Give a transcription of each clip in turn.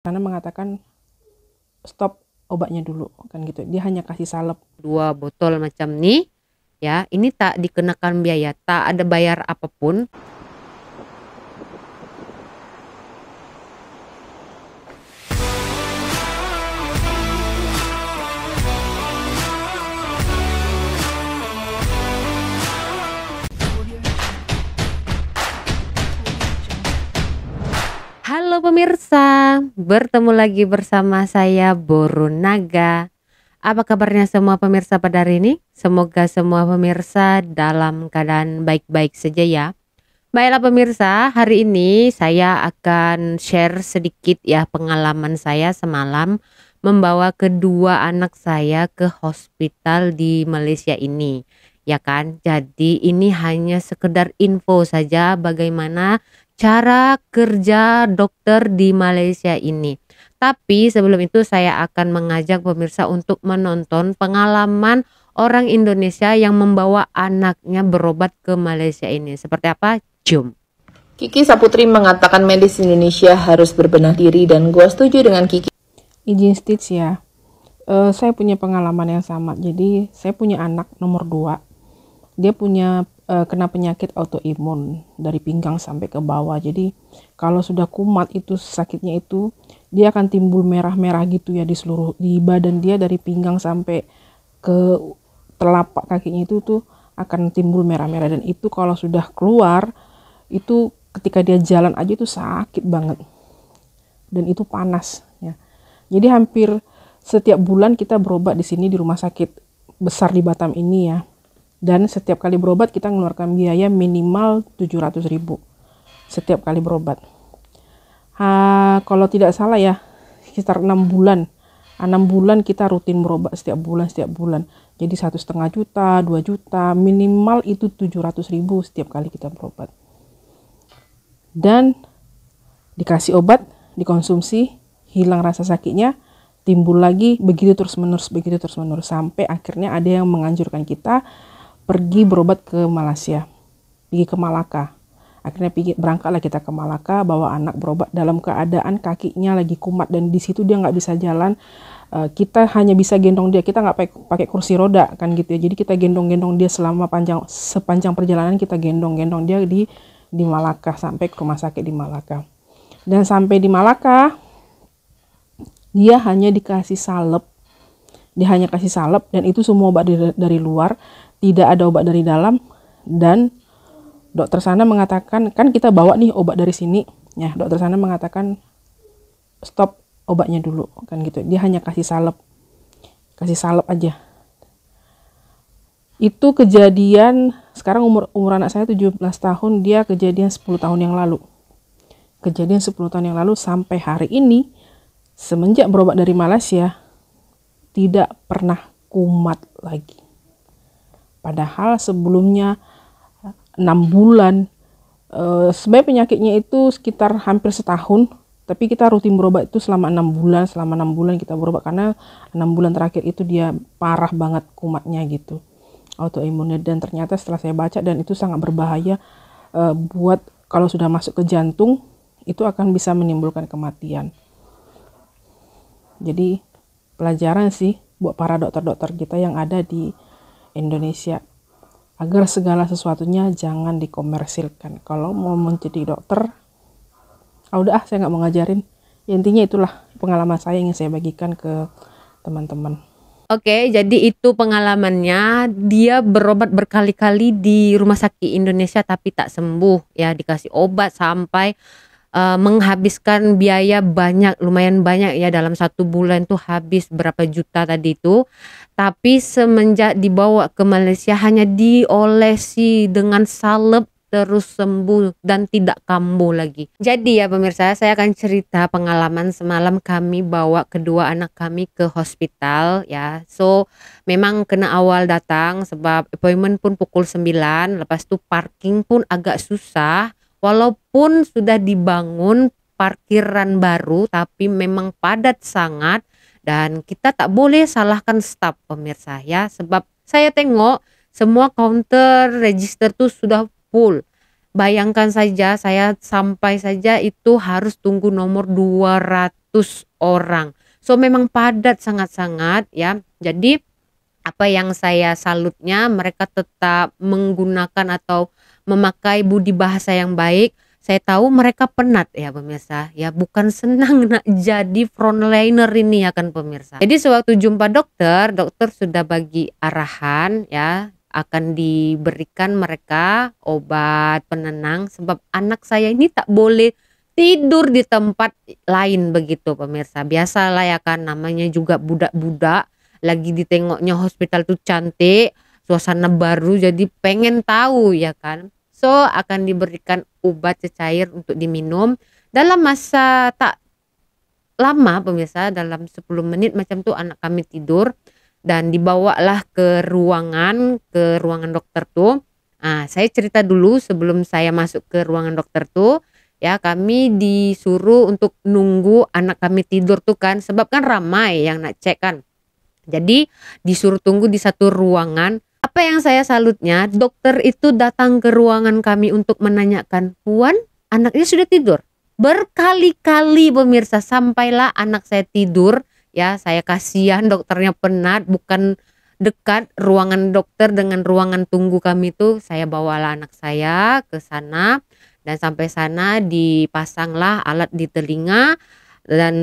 Karena mengatakan stop obatnya dulu kan gitu. Dia hanya kasih salep 2 botol macam nih ya. Ini tak dikenakan biaya, tak ada bayar apapun. Halo pemirsa, bertemu lagi bersama saya Borunaga. Apa kabarnya semua pemirsa pada hari ini? Semoga semua pemirsa dalam keadaan baik-baik saja ya. Baiklah pemirsa, hari ini saya akan share sedikit ya pengalaman saya semalam membawa kedua anak saya ke hospital di Malaysia ini. Ya kan? Jadi ini hanya sekedar info saja bagaimana cara kerja dokter di Malaysia ini. Tapi sebelum itu saya akan mengajak pemirsa untuk menonton pengalaman orang Indonesia yang membawa anaknya berobat ke Malaysia ini. Seperti apa? Jom. Kiki Saputri mengatakan medis Indonesia harus berbenah diri dan gua setuju dengan Kiki. izin stitch ya. Saya punya pengalaman yang sama. Jadi saya punya anak nomor 2. Dia punya kena penyakit autoimun dari pinggang sampai ke bawah. Jadi kalau sudah kumat itu sakitnya itu dia akan timbul merah-merah gitu ya di badan dia, dari pinggang sampai ke telapak kakinya itu tuh akan timbul merah-merah, dan itu kalau sudah keluar itu ketika dia jalan aja itu sakit banget dan itu panas ya. Jadi hampir setiap bulan kita berobat di sini di rumah sakit besar di Batam ini ya. Dan setiap kali berobat kita mengeluarkan biaya minimal 700.000 setiap kali berobat. Kalau tidak salah ya, sekitar 6 bulan. 6 bulan kita rutin berobat setiap bulan. Jadi 1,5 juta, 2 juta, minimal itu 700.000 setiap kali kita berobat. Dan dikasih obat, dikonsumsi, hilang rasa sakitnya, timbul lagi, begitu terus menerus sampai akhirnya ada yang menganjurkan kita pergi berobat ke Malaysia, pergi ke Malaka. Akhirnya berangkatlah kita ke Malaka, bawa anak berobat dalam keadaan kakinya lagi kumat, dan di situ dia nggak bisa jalan. Kita hanya bisa gendong dia, kita nggak pakai kursi roda kan gitu ya. Jadi kita gendong dia sepanjang perjalanan, kita gendong dia di Malaka sampai ke rumah sakit di Malaka. Dan sampai di Malaka dia hanya dikasih salep. Dan itu semua obat dari luar, tidak ada obat dari dalam. Dan dokter sana mengatakan, kan kita bawa nih obat dari sini ya, dokter sana mengatakan stop obatnya dulu kan gitu. Dia hanya kasih salep aja. Itu kejadian, sekarang umur anak saya 17 tahun, dia kejadian 10 tahun yang lalu. Sampai hari ini, semenjak berobat dari Malaysia, tidak pernah kumat lagi. Padahal sebelumnya 6 bulan, sebenarnya penyakitnya itu sekitar hampir setahun, tapi kita rutin berobat itu selama 6 bulan kita berobat, karena 6 bulan terakhir itu dia parah banget kumatnya gitu, autoimunnya. Dan ternyata setelah saya baca, dan itu sangat berbahaya, buat kalau sudah masuk ke jantung itu akan bisa menimbulkan kematian. Jadi pelajaran sih buat para dokter-dokter kita yang ada di Indonesia, agar segala sesuatunya jangan dikomersilkan. Kalau mau menjadi dokter, udah saya nggak mau ngajarin. Ya, intinya itulah pengalaman saya yang saya bagikan ke teman-teman. Oke, jadi itu pengalamannya. Dia berobat berkali-kali di rumah sakit Indonesia tapi tak sembuh ya, dikasih obat sampai menghabiskan biaya banyak, lumayan banyak ya, dalam 1 bulan tuh habis berapa juta tadi itu. Tapi semenjak dibawa ke Malaysia hanya diolesi dengan salep terus sembuh dan tidak kambuh lagi. Jadi ya pemirsa, saya akan cerita pengalaman semalam kami bawa kedua anak kami ke hospital ya. So memang kena awal datang sebab appointment pun pukul 9, lepas itu parking pun agak susah. Walaupun sudah dibangun parkiran baru, tapi memang padat sangat, dan kita tak boleh salahkan staf pemirsa ya, sebab saya tengok semua counter register tuh sudah full. bayangkan saja saya sampai saja itu harus tunggu nomor 200 orang. So memang padat sangat-sangat ya. Jadi apa yang saya salutnya, mereka tetap menggunakan atau memakai budi bahasa yang baik. Saya tahu mereka penat ya pemirsa, ya bukan senang nak jadi frontliner ini ya kan pemirsa. Jadi sewaktu jumpa dokter, dokter sudah bagi arahan ya, akan diberikan mereka obat penenang sebab anak saya ini tak boleh tidur di tempat lain begitu pemirsa. Biasalah ya kan, namanya juga budak-budak, lagi ditengoknya hospital tuh cantik, suasana baru, jadi pengen tahu ya kan. So akan diberikan obat cecair untuk diminum dalam masa tak lama pemirsa, dalam 10 menit macam tuh anak kami tidur dan dibawalah ke ruangan dokter tuh. Nah, saya cerita dulu sebelum saya masuk ke ruangan dokter tuh ya, kami disuruh untuk nunggu anak kami tidur tuh kan, sebab kan ramai yang nak cek kan. Jadi disuruh tunggu di satu ruangan. Apa yang saya salutnya, dokter itu datang ke ruangan kami untuk menanyakan, "Puan, anaknya sudah tidur?" Berkali-kali pemirsa, sampailah anak saya tidur. Ya, saya kasihan, dokternya penat, bukan dekat ruangan dokter dengan ruangan tunggu kami itu. Saya bawalah anak saya ke sana dan sampai sana dipasanglah alat di telinga dan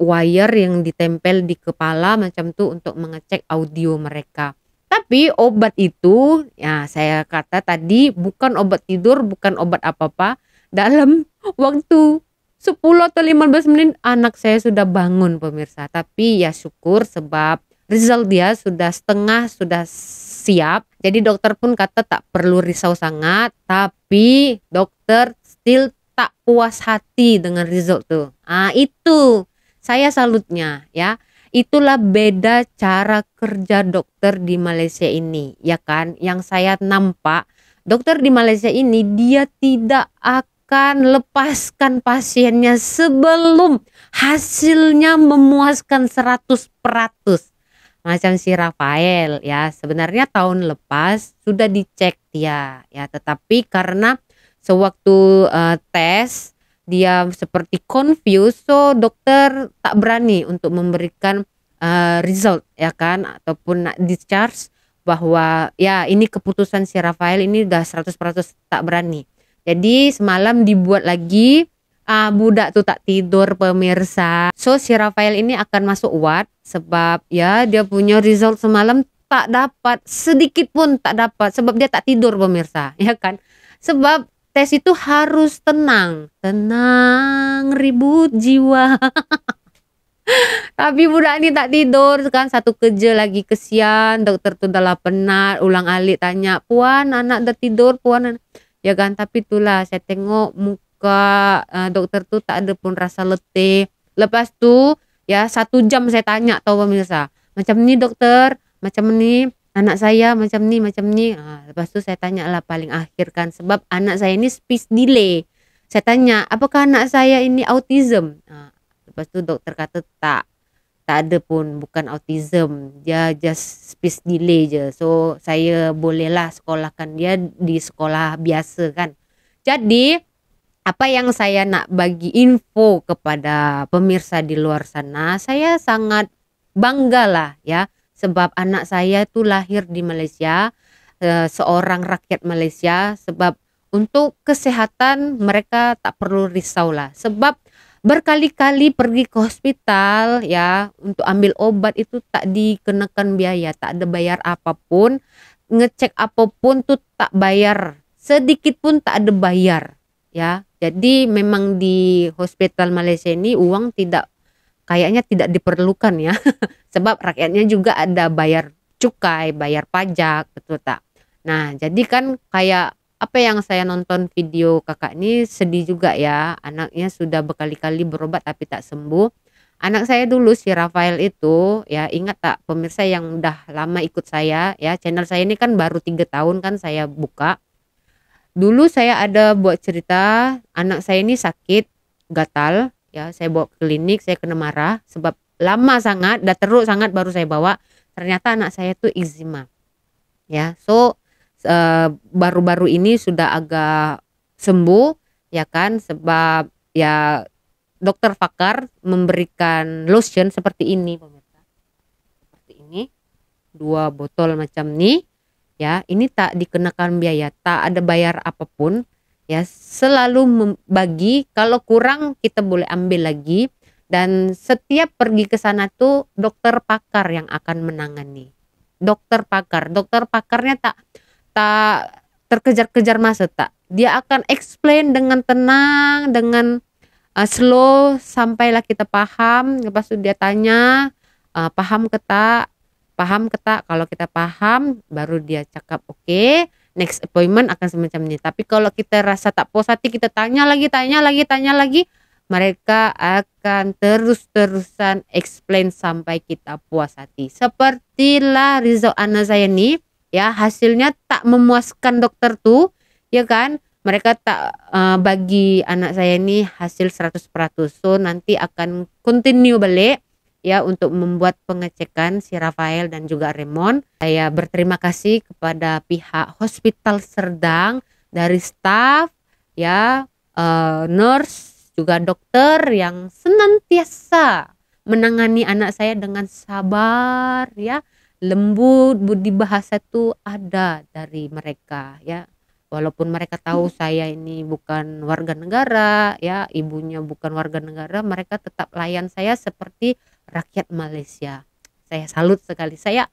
wire yang ditempel di kepala macam tuh untuk mengecek audio mereka. Tapi obat itu ya saya kata tadi bukan obat tidur, bukan obat apa-apa. Dalam waktu 10 atau 15 menit anak saya sudah bangun pemirsa. Tapi ya syukur sebab result dia sudah setengah, sudah siap. Jadi dokter pun kata tak perlu risau sangat. Tapi dokter still tak puas hati dengan result tuh. Itu saya salutnya ya. Itulah beda cara kerja dokter di Malaysia ini ya kan. Yang saya nampak dokter di Malaysia ini dia tidak akan lepaskan pasiennya sebelum hasilnya memuaskan 100%. Macam si Rafael ya, sebenarnya tahun lepas sudah dicek dia ya, tetapi karena sewaktu tes dia seperti confused, so dokter tak berani untuk memberikan result ya kan, ataupun nak discharge bahwa ya ini keputusan si Rafael ini udah 100% tak berani. Jadi semalam dibuat lagi, budak tuh tak tidur pemirsa. So si Rafael ini akan masuk ward sebab ya dia punya result semalam tak dapat, sedikit pun tak dapat sebab dia tak tidur pemirsa ya kan. Sebab tes itu harus tenang, ribut jiwa. Tapi budak ini tak tidur kan, satu kerja lagi, kesian. Dokter tuh dah penat, ulang alik tanya, "Puan, anak dah tidur, Puan?" Ya kan, tapi itulah saya tengok muka dokter tuh tak ada pun rasa letih. Lepas tu ya 1 jam saya tanya tahu pemirsa, "Macam ni dokter, macam ni anak saya, macam ni." Lepas tu saya tanya lah paling akhir kan, sebab anak saya ini speech delay. Saya tanya, "Apakah anak saya ini autism?" Lepas tu dokter kata tak ada pun, bukan autism, dia just speech delay je. So saya bolehlah sekolahkan dia di sekolah biasa kan. Jadi apa yang saya nak bagi info kepada pemirsa di luar sana, saya sangat bangga lah ya, sebab anak saya itu lahir di Malaysia, seorang rakyat Malaysia. Sebab untuk kesehatan mereka tak perlu risau lah, sebab berkali-kali pergi ke hospital ya untuk ambil obat itu tak dikenakan biaya, tak ada bayar apapun, ngecek apapun tuh tak bayar, sedikit pun tak ada bayar ya. Jadi memang di hospital Malaysia ini uang kayaknya tidak diperlukan ya. Sebab rakyatnya juga ada bayar cukai, bayar pajak, betul tak? Nah jadi kan kayak apa yang saya nonton video kakak ini, sedih juga ya, anaknya sudah berkali-kali berobat tapi tak sembuh. Anak saya dulu si Rafael itu ya, ingat tak pemirsa yang udah lama ikut saya ya, channel saya ini kan baru 3 tahun kan saya buka. Dulu saya ada buat cerita anak saya ini sakit gatal ya, saya bawa ke klinik, saya kena marah sebab lama sangat, dah teruk sangat baru saya bawa. Ternyata anak saya tuh eczema ya. So baru-baru ini sudah agak sembuh, ya kan, sebab ya dokter pakar memberikan lotion seperti ini pemirsa, seperti ini 2 botol macam nih ya. Ini tak dikenakan biaya, tak ada bayar apapun ya, selalu membagi, kalau kurang kita boleh ambil lagi. Dan setiap pergi ke sana tuh dokter pakar yang akan menangani. Dokter pakarnya tak terkejar-kejar masa, tak. Dia akan explain dengan tenang, dengan slow, sampailah kita paham. Lepas itu dia tanya, paham ke tak? Kalau kita paham, baru dia cakap oke, next appointment akan semacam ini. Tapi kalau kita rasa tak puas hati, kita tanya lagi, mereka akan terus-terusan explain sampai kita puas hati. Sepertilah result anak saya nih, ya, hasilnya tak memuaskan dokter tuh, ya kan. Mereka tak bagi anak saya ini hasil 100%. So nanti akan continue balik ya untuk membuat pengecekan si Rafael dan juga Raymond. Saya berterima kasih kepada pihak Hospital Serdang, dari staff ya, nurse, juga dokter yang senantiasa menangani anak saya dengan sabar ya, lembut, budi bahasa tuh ada dari mereka ya. Walaupun mereka tahu saya ini bukan warga negara ya, ibunya bukan warga negara, mereka tetap layan saya seperti rakyat Malaysia. Saya salut sekali. Saya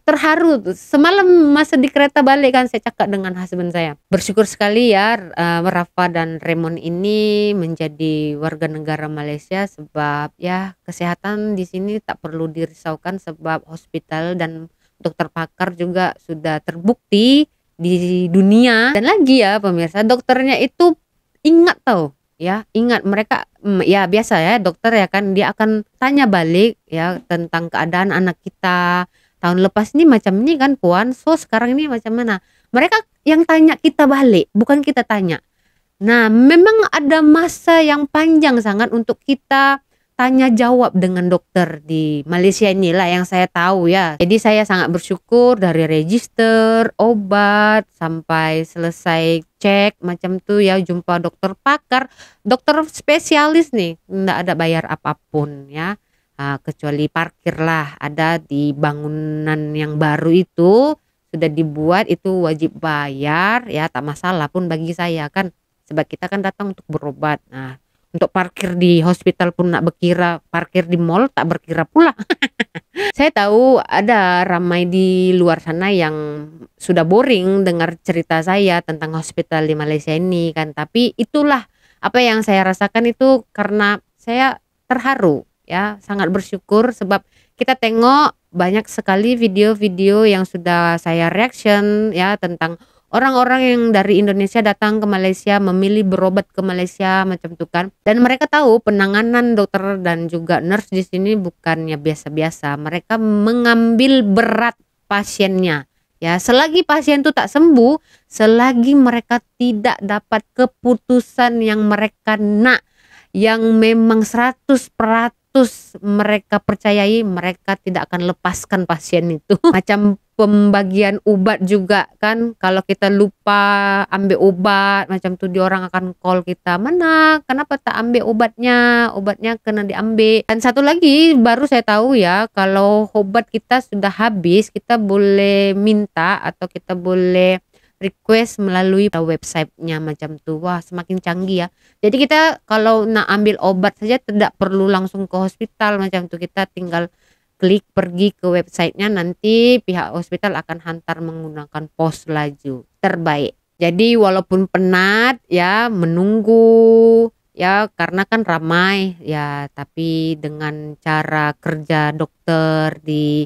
terharu tuh. Semalam masa di kereta balik kan, saya cakap dengan husband saya. Bersyukur sekali ya Rafa dan Raymond ini menjadi warga negara Malaysia, sebab ya kesehatan di sini tak perlu dirisaukan, sebab hospital dan dokter pakar juga sudah terbukti di dunia. Dan lagi ya pemirsa, dokternya itu ingat tau ya, ingat mereka ya biasa ya dokter ya kan, dia akan tanya balik ya tentang keadaan anak kita. Tahun lepas ini macam ini kan Puan, so sekarang ini macam mana? Mereka yang tanya kita balik, bukan kita tanya. Nah, memang ada masa yang panjang sangat untuk kita tanya jawab dengan dokter di Malaysia inilah yang saya tahu ya. Jadi saya sangat bersyukur dari register, obat, sampai selesai cek macam tuh ya, jumpa dokter pakar, dokter spesialis nih, nggak ada bayar apapun ya. Kecuali parkir lah, ada di bangunan yang baru itu sudah dibuat, itu wajib bayar ya, tak masalah pun bagi saya kan, sebab kita kan datang untuk berobat. Nah, untuk parkir di hospital pun nak berkira, parkir di mall tak berkira pula. Saya tahu ada ramai di luar sana yang sudah boring dengar cerita saya tentang hospital di Malaysia ini kan, tapi itulah apa yang saya rasakan itu karena saya terharu ya, sangat bersyukur sebab kita tengok banyak sekali video-video yang sudah saya reaction ya tentang orang-orang yang dari Indonesia datang ke Malaysia, memilih berobat ke Malaysia macam itu kan. Dan mereka tahu penanganan dokter dan juga nurse di sini bukannya biasa-biasa. Mereka mengambil berat pasiennya. Ya, selagi pasien itu tak sembuh, selagi mereka tidak dapat keputusan yang mereka nak, yang memang 100% mereka percayai, mereka tidak akan lepaskan pasien itu. Macam pembagian obat juga kan, kalau kita lupa ambil obat macam tu, dia orang akan call kita, mana kenapa tak ambil obatnya kena diambil. Dan satu lagi baru saya tahu ya, kalau obat kita sudah habis, kita boleh minta atau kita boleh request melalui websitenya macam tu. Wah, semakin canggih ya. Jadi kita kalau nak ambil obat saja tidak perlu langsung ke hospital macam tu, kita tinggal klik pergi ke websitenya, nanti pihak hospital akan hantar menggunakan pos laju terbaik. Jadi walaupun penat ya menunggu ya, karena kan ramai ya, tapi dengan cara kerja dokter di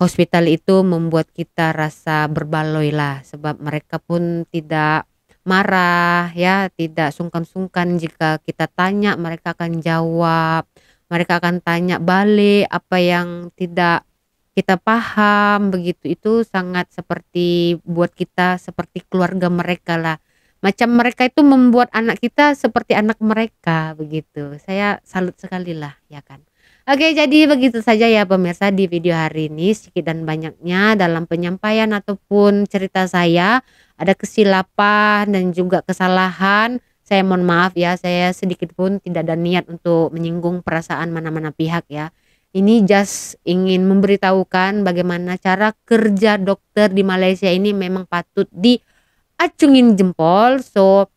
hospital itu membuat kita rasa berbaloi lah, sebab mereka pun tidak marah ya, tidak sungkan-sungkan jika kita tanya, mereka akan jawab. Mereka akan tanya balik apa yang tidak kita paham, begitu. Itu sangat seperti buat kita seperti keluarga mereka lah. Macam mereka itu membuat anak kita seperti anak mereka, begitu. Saya salut sekali lah ya kan. Oke, jadi begitu saja ya pemirsa di video hari ini, sedikit dan banyaknya dalam penyampaian ataupun cerita saya ada kesilapan dan juga kesalahan. Saya mohon maaf ya, saya sedikit pun tidak ada niat untuk menyinggung perasaan mana-mana pihak ya. Ini just ingin memberitahukan bagaimana cara kerja dokter di Malaysia ini memang patut diacungin jempol. So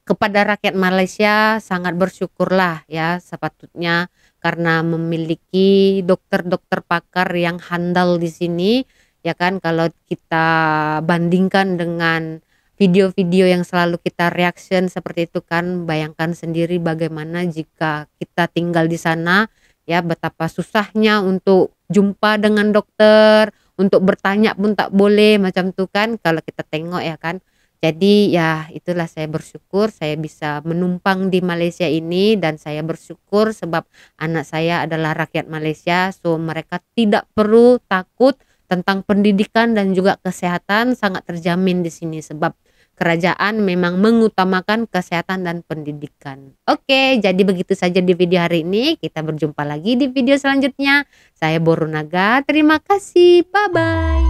kepada rakyat Malaysia sangat bersyukurlah ya sepatutnya karena memiliki dokter-dokter pakar yang handal di sini ya kan. Kalau kita bandingkan dengan video-video yang selalu kita reaction seperti itu kan, bayangkan sendiri bagaimana jika kita tinggal di sana ya, betapa susahnya untuk jumpa dengan dokter, untuk bertanya pun tak boleh macam tuh kan kalau kita tengok ya kan. Jadi ya itulah, saya bersyukur saya bisa menumpang di Malaysia ini dan saya bersyukur sebab anak saya adalah rakyat Malaysia. So mereka tidak perlu takut tentang pendidikan dan juga kesehatan, sangat terjamin di sini sebab kerajaan memang mengutamakan kesehatan dan pendidikan. Oke, jadi begitu saja di video hari ini. Kita berjumpa lagi di video selanjutnya. Saya Borunaga, terima kasih. Bye bye.